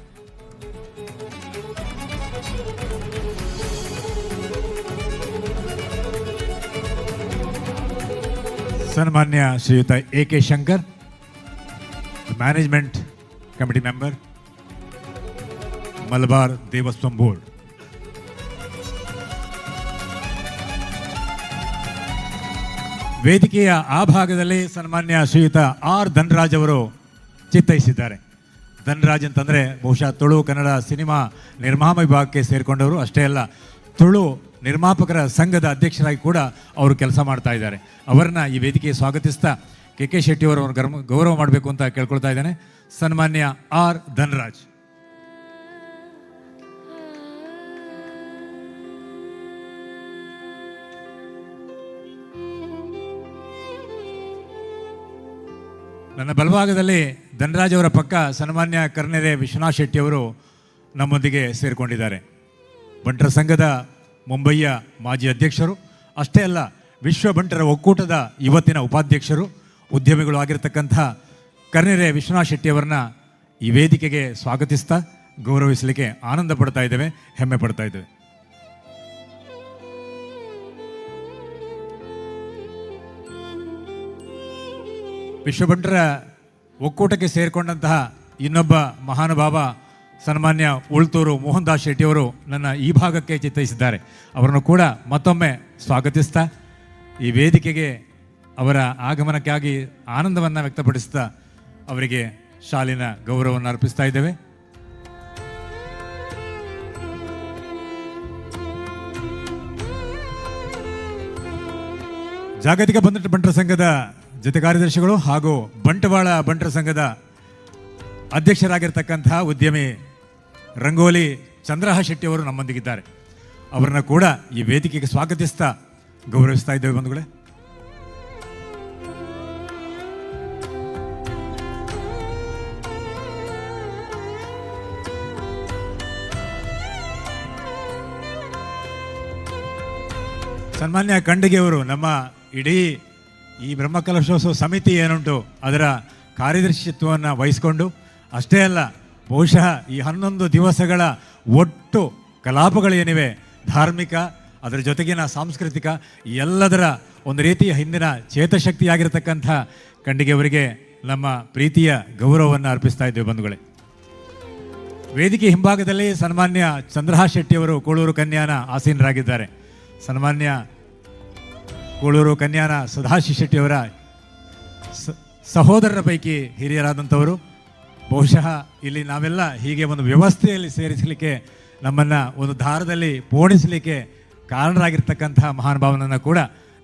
ಸನ್ಮಾನ್ಯ ಶ್ರೀಯುತ K Shankar, management committee member, Malabar ದೇವಸ್ಥಾನ ಬೋರ್ಡ್. ವೇದಿಕೆಯ ಆ ಭಾಗದಲ್ಲಿ ಸನ್ಮಾನ್ಯ ಶ್ರೀಯುತ ಆರ್ ಧನರಾಜ್ ಅವರು ಚಿತ್ತೈಸಿದ್ದಾರೆ. ಧನರಾಜ್ ಅಂತಂದರೆ ಬಹುಶಃ ತುಳು ಕನ್ನಡ ಸಿನಿಮಾ ನಿರ್ಮಾಣ ವಿಭಾಗಕ್ಕೆ ಸೇರಿಕೊಂಡವರು. ಅಷ್ಟೇ ಅಲ್ಲ, ತುಳು ನಿರ್ಮಾಪಕರ ಸಂಘದ ಅಧ್ಯಕ್ಷರಾಗಿ ಕೂಡ ಅವರು ಕೆಲಸ ಮಾಡ್ತಾ ಇದ್ದಾರೆ. ಅವರನ್ನ ಈ ವೇದಿಕೆಗೆ ಸ್ವಾಗತಿಸ್ತಾ ಕೆ ಶೆಟ್ಟಿ ಅವರು ಗೌರವ ಮಾಡಬೇಕು ಅಂತ ಕೇಳ್ಕೊಳ್ತಾ ಇದ್ದೇನೆ. ಸನ್ಮಾನ್ಯ ಆರ್ ಧನರಾಜ್. ನನ್ನ ಬಲಭಾಗದಲ್ಲಿ ಧನರಾಜ್ ಅವರ ಪಕ್ಕ ಸನ್ಮಾನ್ಯ ಕರ್ನೆರೆ ವಿಶ್ವನಾಥ್ ಶೆಟ್ಟಿ ಅವರು ನಮ್ಮೊಂದಿಗೆ ಸೇರಿಕೊಂಡಿದ್ದಾರೆ. ಬಂಟರ ಸಂಘದ ಮುಂಬಯಿಯ ಮಾಜಿ ಅಧ್ಯಕ್ಷರು, ಅಷ್ಟೇ ಅಲ್ಲ ವಿಶ್ವ ಬಂಟರ ಒಕ್ಕೂಟದ ಇವತ್ತಿನ ಉಪಾಧ್ಯಕ್ಷರು, ಉದ್ಯಮಿಗಳು ಆಗಿರತಕ್ಕಂಥ ಕರ್ನೆರೆ ವಿಶ್ವನಾಥ್ ಶೆಟ್ಟಿ ಅವರನ್ನ ಈ ವೇದಿಕೆಗೆ ಸ್ವಾಗತಿಸ್ತಾ ಗೌರವಿಸಲಿಕ್ಕೆ ಆನಂದ ಪಡ್ತಾ ಇದ್ದೇವೆ, ಹೆಮ್ಮೆ ಪಡ್ತಾ ಇದ್ದೇವೆ. ವಿಶ್ವಭಂಟರ ಒಕ್ಕೂಟಕ್ಕೆ ಸೇರಿಕೊಂಡಂತಹ ಇನ್ನೊಬ್ಬ ಮಹಾನುಭಾವ ಸನ್ಮಾನ್ಯ ಉಳ್ತೂರು ಮೋಹನ್ ದಾಸ್ ಶೆಟ್ಟಿಯವರು ನನ್ನ ಈ ಭಾಗಕ್ಕೆ ಚಿತ್ತೈಸಿದ್ದಾರೆ. ಅವರನ್ನು ಕೂಡ ಮತ್ತೊಮ್ಮೆ ಸ್ವಾಗತಿಸ್ತಾ ಈ ವೇದಿಕೆಗೆ ಅವರ ಆಗಮನಕ್ಕಾಗಿ ಆನಂದವನ್ನು ವ್ಯಕ್ತಪಡಿಸ್ತಾ ಅವರಿಗೆ ಶಾಲಿನ ಗೌರವವನ್ನು ಅರ್ಪಿಸ್ತಾ ಇದ್ದೇವೆ. ಜಾಗತಿಕ ಬಂಟರ ಸಂಘದ ಜೊತೆ ಕಾರ್ಯದರ್ಶಿಗಳು ಹಾಗೂ ಬಂಟ್ವಾಳ ಬಂಟರ ಸಂಘದ ಅಧ್ಯಕ್ಷರಾಗಿರ್ತಕ್ಕಂತಹ ಉದ್ಯಮಿ ರಂಗೋಲಿ ಚಂದ್ರಹ ಶೆಟ್ಟಿ ಅವರು ನಮ್ಮೊಂದಿಗಿದ್ದಾರೆ. ಅವರನ್ನ ಕೂಡ ಈ ವೇದಿಕೆಗೆ ಸ್ವಾಗತಿಸ್ತಾ ಗೌರವಿಸ್ತಾ ಇದ್ದೇವೆ. ಬಂಧುಗಳೇ, ಸನ್ಮಾನ್ಯ ಖಂಡಿಗೆ ಅವರು ನಮ್ಮ ಇಡೀ ಈ ಬ್ರಹ್ಮಕಲಶೋತ್ಸವ ಸಮಿತಿ ಏನುಂಟು ಅದರ ಕಾರ್ಯದರ್ಶಿತ್ವವನ್ನು ವಹಿಸಿಕೊಂಡು, ಅಷ್ಟೇ ಅಲ್ಲ ಬಹುಶಃ ಈ 11 ದಿವಸಗಳ ಒಟ್ಟು ಕಲಾಪಗಳೇನಿವೆ, ಧಾರ್ಮಿಕ ಅದರ ಜೊತೆಗಿನ ಸಾಂಸ್ಕೃತಿಕ ಎಲ್ಲದರ ಒಂದು ರೀತಿಯ ಹಿಂದಿನ ಚೇತಶಕ್ತಿಯಾಗಿರ್ತಕ್ಕಂಥ ಖಂಡಿಗೆ ಅವರಿಗೆ ನಮ್ಮ ಪ್ರೀತಿಯ ಗೌರವವನ್ನು ಅರ್ಪಿಸ್ತಾ ಇದ್ದೇವೆ. ಬಂಧುಗಳೇ, ವೇದಿಕೆ ಹಿಂಭಾಗದಲ್ಲಿ ಸನ್ಮಾನ್ಯ ಚಂದ್ರಹ ಶೆಟ್ಟಿಯವರು ಕೋಳೂರು ಕನ್ಯಾನ ಆಸೀನರಾಗಿದ್ದಾರೆ. ಸನ್ಮಾನ್ಯ ಕೂಳೂರು ಕನ್ಯಾನ ಸದಾಶಿವ ಶೆಟ್ಟಿಯವರ ಸಹೋದರರ ಪೈಕಿ ಹಿರಿಯರಾದಂಥವರು. ಬಹುಶಃ ಇಲ್ಲಿ ನಾವೆಲ್ಲ ಹೀಗೆ ಒಂದು ವ್ಯವಸ್ಥೆಯಲ್ಲಿ ಸೇರಿಸಲಿಕ್ಕೆ, ನಮ್ಮನ್ನು ಒಂದು ದಾರದಲ್ಲಿ ಪೋಣಿಸಲಿಕ್ಕೆ ಕಾರಣರಾಗಿರ್ತಕ್ಕಂತಹ ಮಹಾನುಭಾವನನ್ನು ಕೂಡ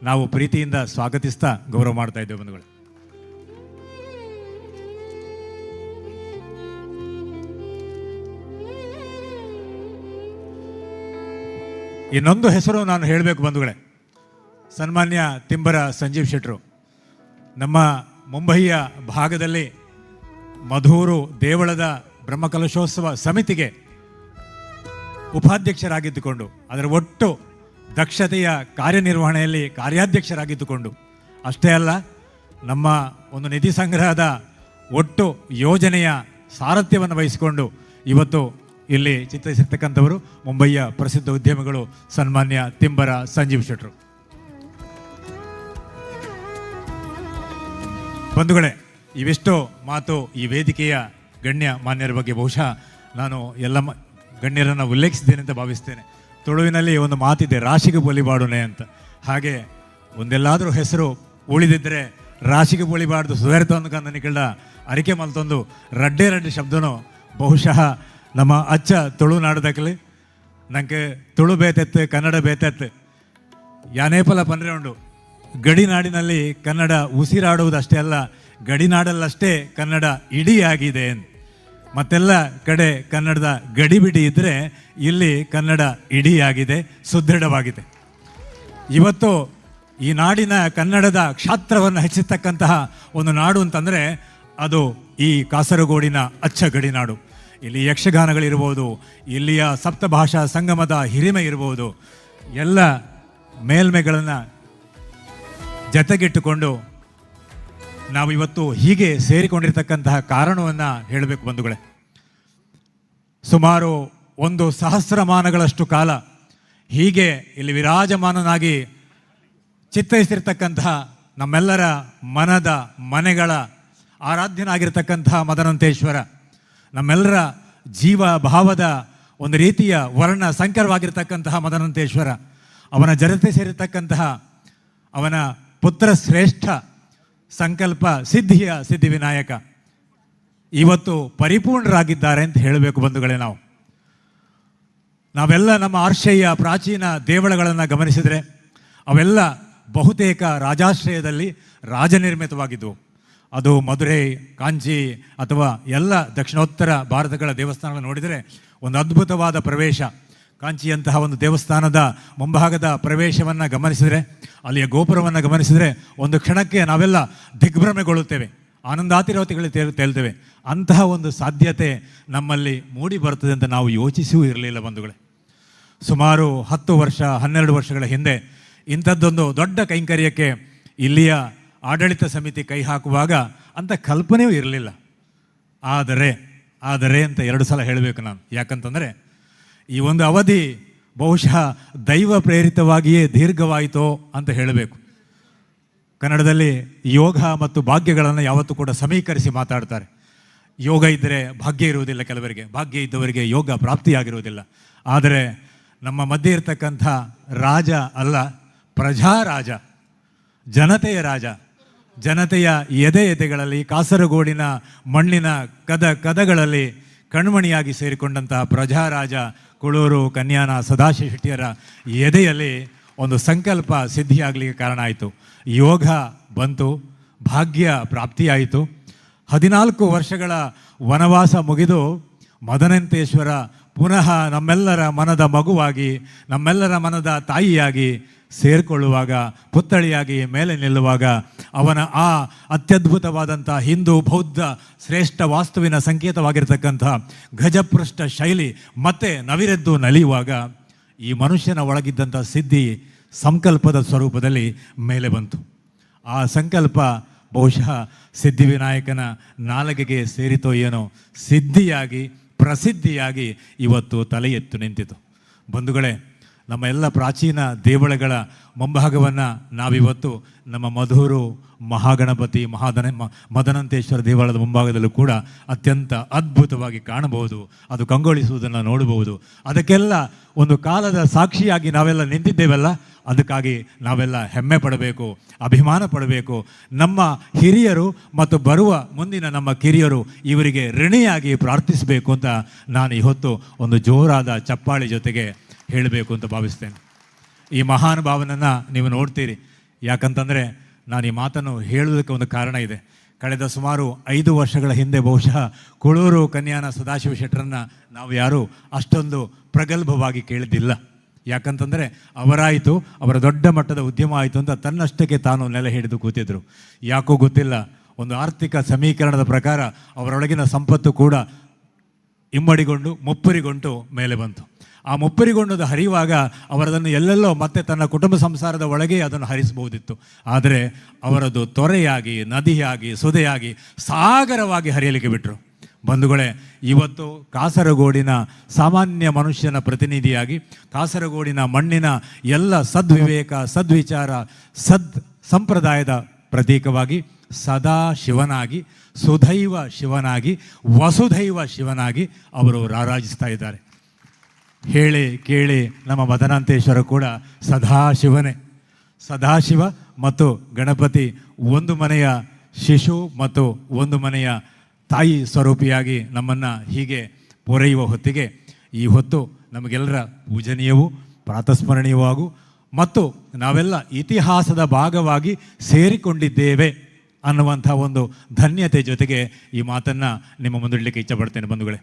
ನಾವು ಪ್ರೀತಿಯಿಂದ ಸ್ವಾಗತಿಸ್ತಾ ಗೌರವ ಮಾಡ್ತಾ ಇದ್ದೇವೆ ಬಂಧುಗಳು. ಇನ್ನೊಂದು ಹೆಸರು ನಾನು ಹೇಳಬೇಕು ಬಂಧುಗಳೇ. ಸನ್ಮಾನ್ಯ ತಿಂಬರ ಸಂಜೀವ್ ಶೆಟ್ಟರು ನಮ್ಮ ಮುಂಬಯಿಯ ಭಾಗದಲ್ಲಿ ಮಧೂರು ದೇವಳದ ಬ್ರಹ್ಮಕಲಶೋತ್ಸವ ಸಮಿತಿಗೆ ಉಪಾಧ್ಯಕ್ಷರಾಗಿದ್ದುಕೊಂಡು, ಅದರ ಒಟ್ಟು ದಕ್ಷತೆಯ ಕಾರ್ಯನಿರ್ವಹಣೆಯಲ್ಲಿ ಕಾರ್ಯಾಧ್ಯಕ್ಷರಾಗಿದ್ದುಕೊಂಡು, ಅಷ್ಟೇ ಅಲ್ಲ ನಮ್ಮ ಒಂದು ನಿಧಿ ಸಂಗ್ರಹದ ಒಟ್ಟು ಯೋಜನೆಯ ಸಾರಥ್ಯವನ್ನು ವಹಿಸಿಕೊಂಡು ಇವತ್ತು ಇಲ್ಲಿ ಚಿತ್ರಿಸಿರ್ತಕ್ಕಂಥವರು ಮುಂಬಯಿಯ ಪ್ರಸಿದ್ಧ ಉದ್ಯಮಿಗಳು ಸನ್ಮಾನ್ಯ ತಿಂಬರ ಸಂಜೀವ್ ಶೆಟ್ಟರು. ಬಂಧುಗಳೇ, ಇವೆಷ್ಟೋ ಮಾತು ಈ ವೇದಿಕೆಯ ಗಣ್ಯ ಮಾನ್ಯರ ಬಗ್ಗೆ ಬಹುಶಃ ನಾನು ಎಲ್ಲ ಗಣ್ಯರನ್ನು ಉಲ್ಲೇಖಿಸಿದ್ದೇನೆ ಅಂತ ಭಾವಿಸ್ತೇನೆ. ತುಳುವಿನಲ್ಲಿ ಒಂದು ಮಾತಿದೆ, ರಾಶಿಗೆ ಬಲಿಬಾಡುನೆ ಅಂತ. ಹಾಗೆ ಒಂದೆಲ್ಲಾದರೂ ಹೆಸರು ಉಳಿದಿದ್ದರೆ ರಾಶಿಗೆ ಬಲಿಬಾರ್ದು ಸುಧಾರಿತ ನನಗೆಲ್ಲ ಅರಿಕೆ ಮಲ್ತೊಂದು ರಡ್ಡೆ ಶಬ್ದನೂ ಬಹುಶಃ ನಮ್ಮ ಅಚ್ಚ ತುಳುನಾಡದಾಗಲಿ ನಂಗೆ ತುಳು ಬೇತೆತ್ತು ಕನ್ನಡ ಬೇತೆತ್ತು ಯಾನೇಪಲ ಪಂದ್ರೆ ಉಂಡು. ಗಡಿನಾಡಿನಲ್ಲಿ ಕನ್ನಡ ಉಸಿರಾಡುವುದಷ್ಟೇ ಅಲ್ಲ, ಗಡಿನಾಡಲ್ಲಷ್ಟೇ ಕನ್ನಡ ಇಡೀ ಆಗಿದೆ. ಮತ್ತೆಲ್ಲ ಕಡೆ ಕನ್ನಡದ ಗಡಿಬಿಡಿ ಇದ್ದರೆ ಇಲ್ಲಿ ಕನ್ನಡ ಇಡೀ ಆಗಿದೆ, ಸುದೃಢವಾಗಿದೆ. ಇವತ್ತು ಈ ನಾಡಿನ ಕನ್ನಡದ ಕ್ಷಾತ್ರವನ್ನು ಹೆಚ್ಚಿಸ್ತಕ್ಕಂತಹ ಒಂದು ನಾಡು ಅಂತಂದರೆ ಅದು ಈ ಕಾಸರಗೋಡಿನ ಅಚ್ಚ ಗಡಿನಾಡು. ಇಲ್ಲಿ ಯಕ್ಷಗಾನಗಳಿರ್ಬೋದು, ಇಲ್ಲಿಯ ಸಪ್ತಭಾಷಾ ಸಂಗಮದ ಹಿರಿಮೆ ಇರ್ಬೋದು, ಎಲ್ಲ ಮೇಲ್ಮೆಗಳನ್ನು ಜತೆಗಿಟ್ಟುಕೊಂಡು ನಾವು ಇವತ್ತು ಹೀಗೆ ಸೇರಿಕೊಂಡಿರ್ತಕ್ಕಂತಹ ಕಾರಣವನ್ನು ಹೇಳಬೇಕು ಬಂಧುಗಳೇ. ಸುಮಾರು 1 ಸಹಸ್ರಮಾನಗಳಷ್ಟು ಕಾಲ ಹೀಗೆ ಇಲ್ಲಿ ವಿರಾಜಮಾನನಾಗಿ ಚಿತ್ತರಿಸಿರ್ತಕ್ಕಂತಹ ನಮ್ಮೆಲ್ಲರ ಮನದ ಮನೆಗಳ ಆರಾಧ್ಯನಾಗಿರ್ತಕ್ಕಂತಹ ಮದನಂತೇಶ್ವರ, ನಮ್ಮೆಲ್ಲರ ಜೀವ ಭಾವದ ಒಂದು ರೀತಿಯ ವರ್ಣ ಸಂಕರವಾಗಿರ್ತಕ್ಕಂತಹ ಮದನಂತೇಶ್ವರ, ಅವನ ಜೊತೆ ಸೇರಿರ್ತಕ್ಕಂತಹ ಅವನ ಪುತ್ರ ಶ್ರೇಷ್ಠ ಸಂಕಲ್ಪ ಸಿದ್ಧಿಯ ಸಿದ್ಧಿವಿನಾಯಕ ಇವತ್ತು ಪರಿಪೂರ್ಣರಾಗಿದ್ದಾರೆ ಅಂತ ಹೇಳಬೇಕು ಬಂಧುಗಳೇ. ನಾವೆಲ್ಲ ನಮ್ಮ ಆರ್ಷೇಯ ಪ್ರಾಚೀನ ದೇವಳಗಳನ್ನು ಗಮನಿಸಿದರೆ ಅವೆಲ್ಲ ಬಹುತೇಕ ರಾಜಾಶ್ರಯದಲ್ಲಿ ರಾಜನಿರ್ಮಿತವಾಗಿದ್ದವು. ಅದು ಮಧುರೈ, ಕಾಂಚಿ ಅಥವಾ ಎಲ್ಲ ದಕ್ಷಿಣೋತ್ತರ ಭಾರತಗಳ ದೇವಸ್ಥಾನಗಳನ್ನು ನೋಡಿದರೆ ಒಂದು ಅದ್ಭುತವಾದ ಪ್ರವೇಶ. ಕಾಂಚಿಯಂತಹ ಒಂದು ದೇವಸ್ಥಾನದ ಮುಂಭಾಗದ ಪ್ರವೇಶವನ್ನು ಗಮನಿಸಿದರೆ, ಅಲ್ಲಿಯ ಗೋಪುರವನ್ನು ಗಮನಿಸಿದರೆ ಒಂದು ಕ್ಷಣಕ್ಕೆ ನಾವೆಲ್ಲ ದಿಗ್ಭ್ರಮೆಗೊಳ್ಳುತ್ತೇವೆ, ಆನಂದಾತಿರವತಿಗಳು ತೇಲ್ತೇವೆ. ಅಂತಹ ಒಂದು ಸಾಧ್ಯತೆ ನಮ್ಮಲ್ಲಿ ಮೂಡಿ ಬರುತ್ತದೆ ಅಂತ ನಾವು ಯೋಚಿಸೂ ಇರಲಿಲ್ಲ ಬಂಧುಗಳೇ. ಸುಮಾರು 10 ವರ್ಷ 12 ವರ್ಷಗಳ ಹಿಂದೆ ಇಂಥದ್ದೊಂದು ದೊಡ್ಡ ಕೈಂಕರ್ಯಕ್ಕೆ ಇಲ್ಲಿಯ ಆಡಳಿತ ಸಮಿತಿ ಕೈ ಹಾಕುವಾಗ ಅಂಥ ಕಲ್ಪನೆಯೂ ಇರಲಿಲ್ಲ. ಆದರೆ ಅಂತ 2 ಸಲ ಹೇಳಬೇಕು ನಾನು. ಯಾಕಂತಂದರೆ ಈ ಒಂದು ಅವಧಿ ಬಹುಶಃ ದೈವ ಪ್ರೇರಿತವಾಗಿಯೇ ದೀರ್ಘವಾಯಿತೋ ಅಂತ ಹೇಳಬೇಕು. ಕನ್ನಡದಲ್ಲಿ ಯೋಗ ಮತ್ತು ಭಾಗ್ಯಗಳನ್ನು ಯಾವತ್ತೂ ಕೂಡ ಸಮೀಕರಿಸಿ ಮಾತಾಡ್ತಾರೆ. ಯೋಗ ಇದ್ದರೆ ಭಾಗ್ಯ ಇರುವುದಿಲ್ಲ, ಕೆಲವರಿಗೆ ಭಾಗ್ಯ ಇದ್ದವರಿಗೆ ಯೋಗ ಪ್ರಾಪ್ತಿಯಾಗಿರುವುದಿಲ್ಲ. ಆದರೆ ನಮ್ಮ ಮಧ್ಯೆ ಇರತಕ್ಕಂಥ ರಾಜ ಅಲ್ಲ, ಪ್ರಜಾರಾಜ, ಜನತೆಯ ರಾಜ, ಜನತೆಯ ಎದೆಗಳಲ್ಲಿ ಕಾಸರಗೋಡಿನ ಮಣ್ಣಿನ ಕದಗಳಲ್ಲಿ ಕಣ್ಮಣಿಯಾಗಿ ಸೇರಿಕೊಂಡಂತಹ ಪ್ರಜಾರಾಜ ಕೂಳೂರು ಕನ್ಯಾನ ಸದಾಶಿವ ಶೆಟ್ಟಿಯರ ಎದೆಯಲ್ಲಿ ಒಂದು ಸಂಕಲ್ಪ ಸಿದ್ಧಿಯಾಗಲಿಕ್ಕೆ ಕಾರಣ ಆಯಿತು. ಯೋಗ ಬಂತು, ಭಾಗ್ಯ ಪ್ರಾಪ್ತಿಯಾಯಿತು. 14 ವರ್ಷಗಳ ವನವಾಸ ಮುಗಿದು ಮದನಂತೇಶ್ವರ ಪುನಃ ನಮ್ಮೆಲ್ಲರ ಮನದ ಮಗುವಾಗಿ, ನಮ್ಮೆಲ್ಲರ ಮನದ ತಾಯಿಯಾಗಿ ಸೇರಿಕೊಳ್ಳುವಾಗ, ಪುತ್ಥಳಿಯಾಗಿ ಮೇಲೆ ನಿಲ್ಲುವಾಗ, ಅವನ ಆ ಅತ್ಯದ್ಭುತವಾದಂಥ ಹಿಂದೂ ಬೌದ್ಧ ಶ್ರೇಷ್ಠ ವಾಸ್ತುವಿನ ಸಂಕೇತವಾಗಿರ್ತಕ್ಕಂಥ ಗಜಪೃಷ್ಠ ಶೈಲಿ ಮತ್ತೆ ನವಿರೆದ್ದು ನಲಿಯುವಾಗ ಈ ಮನುಷ್ಯನ ಒಳಗಿದ್ದಂಥ ಸಿದ್ಧಿ ಸಂಕಲ್ಪದ ಸ್ವರೂಪದಲ್ಲಿ ಮೇಲೆ ಬಂತು. ಆ ಸಂಕಲ್ಪ ಬಹುಶಃ ಸಿದ್ಧಿವಿನಾಯಕನ ನಾಲಗೆಗೆ ಸೇರಿತೋ ಏನೋ, ಸಿದ್ಧಿಯಾಗಿ ಪ್ರಸಿದ್ಧಿಯಾಗಿ ಇವತ್ತು ತಲೆ ಎತ್ತು ನಿಂತಿತು. ಬಂಧುಗಳೇ, ನಮ್ಮ ಎಲ್ಲ ಪ್ರಾಚೀನ ದೇವಳಗಳ ಮುಂಭಾಗವನ್ನು ನಾವಿವತ್ತು ನಮ್ಮ ಮಧೂರು ಮಹಾಗಣಪತಿ ಮದನಂತೇಶ್ವರ ದೇವಾಲಯದ ಮುಂಭಾಗದಲ್ಲೂ ಕೂಡ ಅತ್ಯಂತ ಅದ್ಭುತವಾಗಿ ಕಾಣಬಹುದು. ಅದು ಕಂಗೊಳಿಸುವುದನ್ನು ನೋಡಬಹುದು. ಅದಕ್ಕೆಲ್ಲ ಒಂದು ಕಾಲದ ಸಾಕ್ಷಿಯಾಗಿ ನಾವೆಲ್ಲ ನಿಂತಿದ್ದೇವಲ್ಲ, ಅದಕ್ಕಾಗಿ ನಾವೆಲ್ಲ ಹೆಮ್ಮೆ ಪಡಬೇಕು, ಅಭಿಮಾನ ಪಡಬೇಕು. ನಮ್ಮ ಹಿರಿಯರು ಮತ್ತು ಬರುವ ಮುಂದಿನ ನಮ್ಮ ಕಿರಿಯರು ಇವರಿಗೆ ಋಣಿಯಾಗಿ ಪ್ರಾರ್ಥಿಸಬೇಕು ಅಂತ ನಾನು ಇವತ್ತು ಒಂದು ಜೋರಾದ ಚಪ್ಪಾಳಿ ಜೊತೆಗೆ ಹೇಳಬೇಕು ಅಂತ ಭಾವಿಸ್ತೇನೆ. ಈ ಮಹಾನುಭಾವನನ್ನು ನೀವು ನೋಡ್ತೀರಿ. ಯಾಕಂತಂದರೆ ನಾನು ಈ ಮಾತನ್ನು ಹೇಳೋದಕ್ಕೆ ಒಂದು ಕಾರಣ ಇದೆ. ಕಳೆದ ಸುಮಾರು 5 ವರ್ಷಗಳ ಹಿಂದೆ ಬಹುಶಃ ಕುಳೂರು ಕನ್ಯಾನ ಸದಾಶಿವ ಶೆಟ್ಟರನ್ನು ನಾವು ಯಾರೂ ಅಷ್ಟೊಂದು ಪ್ರಗಲ್ಭವಾಗಿ ಕೇಳಿದ್ದಿಲ್ಲ. ಯಾಕಂತಂದರೆ ಅವರಾಯಿತು, ಅವರ ದೊಡ್ಡ ಮಟ್ಟದ ಉದ್ಯಮ ಆಯಿತು ಅಂತ ತನ್ನಷ್ಟಕ್ಕೆ ತಾನು ನೆಲೆ ಹಿಡಿದು ಕೂತಿದ್ರು. ಯಾಕೋ ಗೊತ್ತಿಲ್ಲ, ಒಂದು ಆರ್ಥಿಕ ಸಮೀಕರಣದ ಪ್ರಕಾರ ಅವರೊಳಗಿನ ಸಂಪತ್ತು ಕೂಡ ಇಮ್ಮಡಿಗೊಂಡು ಮುಪ್ಪರಿಗೊಂಡು ಮೇಲೆ ಬಂತು. ಆ ಮುಪ್ಪರಿಗೊಂಡದ ಹರಿಯುವಾಗ ಅವರದನ್ನು ಎಲ್ಲೆಲ್ಲೋ ಮತ್ತೆ ತನ್ನ ಕುಟುಂಬ ಸಂಸಾರದ ಒಳಗೆ ಅದನ್ನು ಹರಿಸಬಹುದಿತ್ತು. ಆದರೆ ಅವರದು ತೊರೆಯಾಗಿ, ನದಿಯಾಗಿ, ಸುದೆಯಾಗಿ, ಸಾಗರವಾಗಿ ಹರಿಯಲಿಕ್ಕೆ ಬಿಟ್ಟರು. ಬಂಧುಗಳೇ, ಇವತ್ತು ಕಾಸರಗೋಡಿನ ಸಾಮಾನ್ಯ ಮನುಷ್ಯನ ಪ್ರತಿನಿಧಿಯಾಗಿ, ಕಾಸರಗೋಡಿನ ಮಣ್ಣಿನ ಎಲ್ಲ ಸದ್ವಿವೇಕ, ಸದ್ವಿಚಾರ, ಸಂಪ್ರದಾಯದ ಪ್ರತೀಕವಾಗಿ ಸದಾ ಶಿವನಾಗಿ, ಸುಧೈವ ಶಿವನಾಗಿ, ವಸುಧೈವ ಶಿವನಾಗಿ ಅವರು ರಾರಾಜಿಸ್ತಾ ಇದ್ದಾರೆ. ಹೇಳಿ ಕೇಳಿ ನಮ್ಮ ಮದನಾಂತೇಶ್ವರ ಕೂಡ ಸದಾಶಿವನೇ. ಸದಾಶಿವ ಮತ್ತು ಗಣಪತಿ ಒಂದು ಮನೆಯ ಶಿಶು ಮತ್ತು ಒಂದು ಮನೆಯ ತಾಯಿ ಸ್ವರೂಪಿಯಾಗಿ ನಮ್ಮನ್ನು ಹೀಗೆ ಪೊರೆಯುವ ಹೊತ್ತಿಗೆ ಈ ಹೊತ್ತು ನಮಗೆಲ್ಲರ ಪೂಜನೀಯವೂ ಪ್ರಾತಸ್ಮರಣೀಯವಾಗೂ ಮತ್ತು ನಾವೆಲ್ಲ ಇತಿಹಾಸದ ಭಾಗವಾಗಿ ಸೇರಿಕೊಂಡಿದ್ದೇವೆ ಅನ್ನುವಂಥ ಒಂದು ಧನ್ಯತೆ ಜೊತೆಗೆ ಈ ಮಾತನ್ನು ನಿಮ್ಮ ಮುಂದಿಡಲಿಕ್ಕೆ ಇಚ್ಛಪಡ್ತೇನೆ. ಬಂಧುಗಳೇ,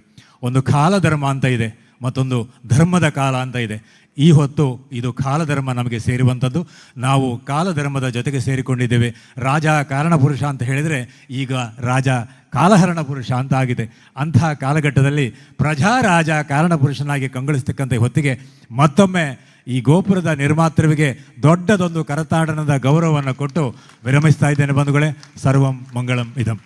ಒಂದು ಕಾಲಧರ್ಮ ಅಂತ ಇದೆ, ಮತ್ತೊಂದು ಧರ್ಮದ ಕಾಲ ಅಂತ ಇದೆ. ಈ ಹೊತ್ತು ಇದು ಕಾಲಧರ್ಮ ನಮಗೆ ಸೇರುವಂಥದ್ದು. ನಾವು ಕಾಲಧರ್ಮದ ಜೊತೆಗೆ ಸೇರಿಕೊಂಡಿದ್ದೇವೆ. ರಾಜ ಕಾರಣ ಪುರುಷ ಅಂತ ಹೇಳಿದರೆ ಈಗ ರಾಜ ಕಾಲಹರಣ ಪುರುಷ ಅಂತ ಆಗಿದೆ. ಅಂಥ ಕಾಲಘಟ್ಟದಲ್ಲಿ ಪ್ರಜಾ ರಾಜ ಕಾರಣ ಪುರುಷನಾಗಿ ಕಂಗೊಳಿಸ್ತಕ್ಕಂಥ ಹೊತ್ತಿಗೆ ಮತ್ತೊಮ್ಮೆ ಈ ಗೋಪುರದ ನಿರ್ಮಾತೃವಿಗೆ ದೊಡ್ಡದೊಂದು ಕರತಾಡನದ ಗೌರವವನ್ನು ಕೊಟ್ಟು ವಿರಮಿಸ್ತಾ ಇದ್ದೇನೆ. ಬಂಧುಗಳೇ, ಸರ್ವಂ ಮಂಗಳಂ ಇದಂ.